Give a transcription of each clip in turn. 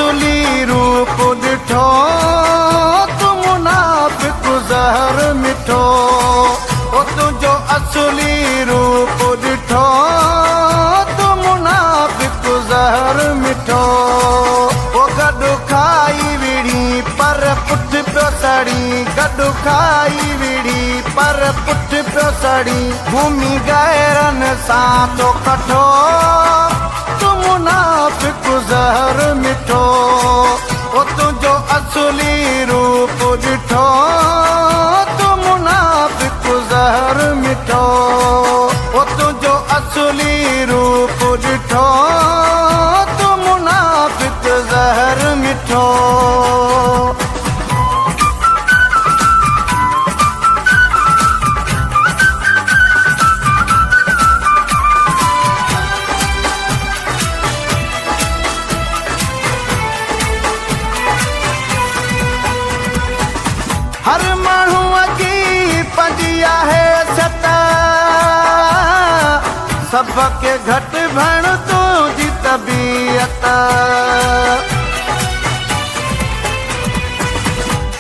असली रूप ॾिठो तू मुनाफ़िक़ ज़हर मिठो ओ तुंहिंजो असली रूप ॾिठो तू मुनाफ़िक़ ज़हर मिठो ओ गॾु खाई विड़ी पर पुठ पियो सड़ी गॾु खाई विड़ी पर पुठ पियो सड़ी घुमी गैरनि सां तो कठो तू मुनाफ़िक़ ज़हर मिठो ओ तुंहिंजो असली रूप ॾिठो तू मुनाफ़िक़ ज़हर मिठो ओ तुंहिंजो असली रूप ॾिठो तू मुनाफ़िक़ ज़हर मिठो हर माण्हूअ जी पंहिंजी आहे सत सबके घटि भेण तुंहिंजी तबीअत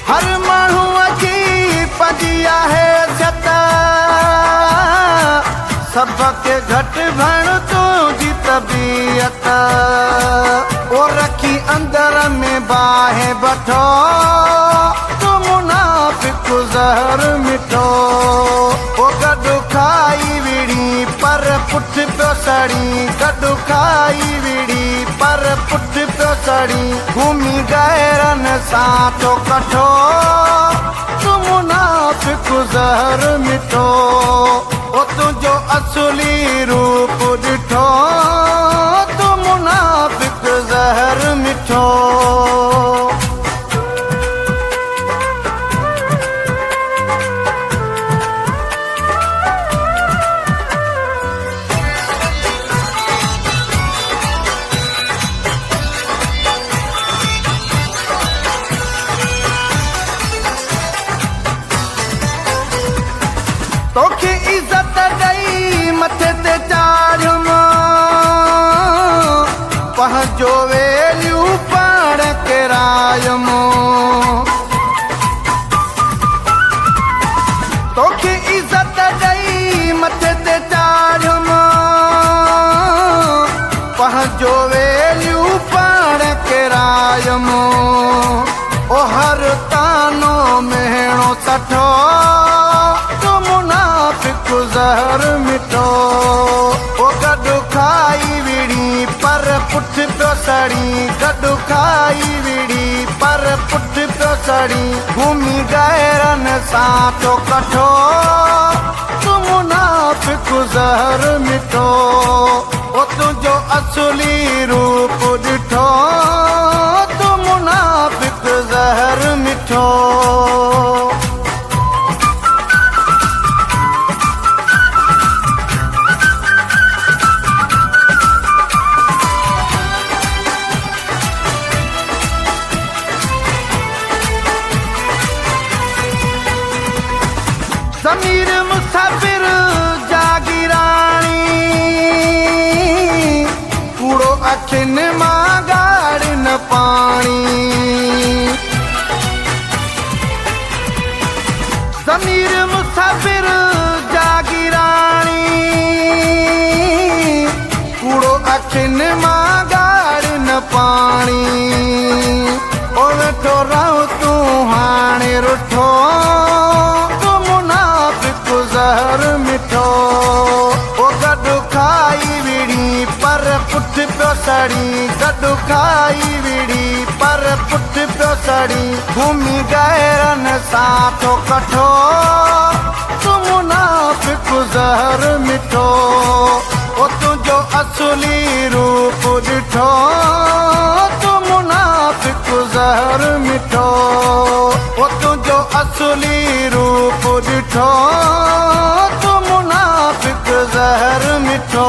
हर माण्हूअ जी पंहिंजी आहे सत सबके घटि भेण तुंहिंजी तबीअत ओ रखी अंदर में बाहि बठो मुनाफ़िक़ ज़हर मिठो ओ गॾु खाई विड़ी पर पुठ पियो सड़ी गॾु खाई विड़ी पर पुठ पियो सड़ी घुमी गैरनि सां तो कठो तू मुनाफ़िक़ ज़हर मिठो ओ तुंहिंजो असली रूप ॾिठो तू मुनाफ़िक़ ज़हर मिठो तोखे इज़त ॾेई मथे ते चाढ़ियुमि पंहिंजो वेलियूं पाण किरायुमि तोखे इज़त ॾेई मथे ते चाढ़ियुमि पंहिंजो वेलियूं पाण किरायुमि ओ हर तानो मेहणो सठो मुनाफ़िक़ ज़हर मिठो ओ गॾु खाई विड़ी पर पुठ पियो सड़ी गॾु खाई विड़ी पर पुठ पियो सड़ी घुमी गैरनि सां तो कठो तू मुनाफ़िक़ ज़हर मिठो ओ तुंहिंजो असली रूप ॾिठो तू मुनाफ़िक़ ज़हर मिठो ज़मीर मुसाफ़िर जागिराणी कूड़ो अखियुनि मां गाड़ न पाणी ज़मीर मुसाफ़िर जागिराणी कूड़ो अखियुनि मां गाड़ न पाणी ओ वेठो रहो तूं हाणे रुठो ज़हर मिठो ओ गॾु खाई विड़ी पर पुठ पियो सड़ी गॾु खाई विड़ी पर पुठ पियो सड़ी घुमी गैरनि सां तो कठो तू मुनाफ़िक़ ज़हर मिठो ओ तुंहिंजो असली रूप ॾिठो तू मुनाफ़िक़ ज़हर मिठो ओ तुंहिंजो असली रूप ॾिठो तू मुनाफ़िक़ ज़हर मिठो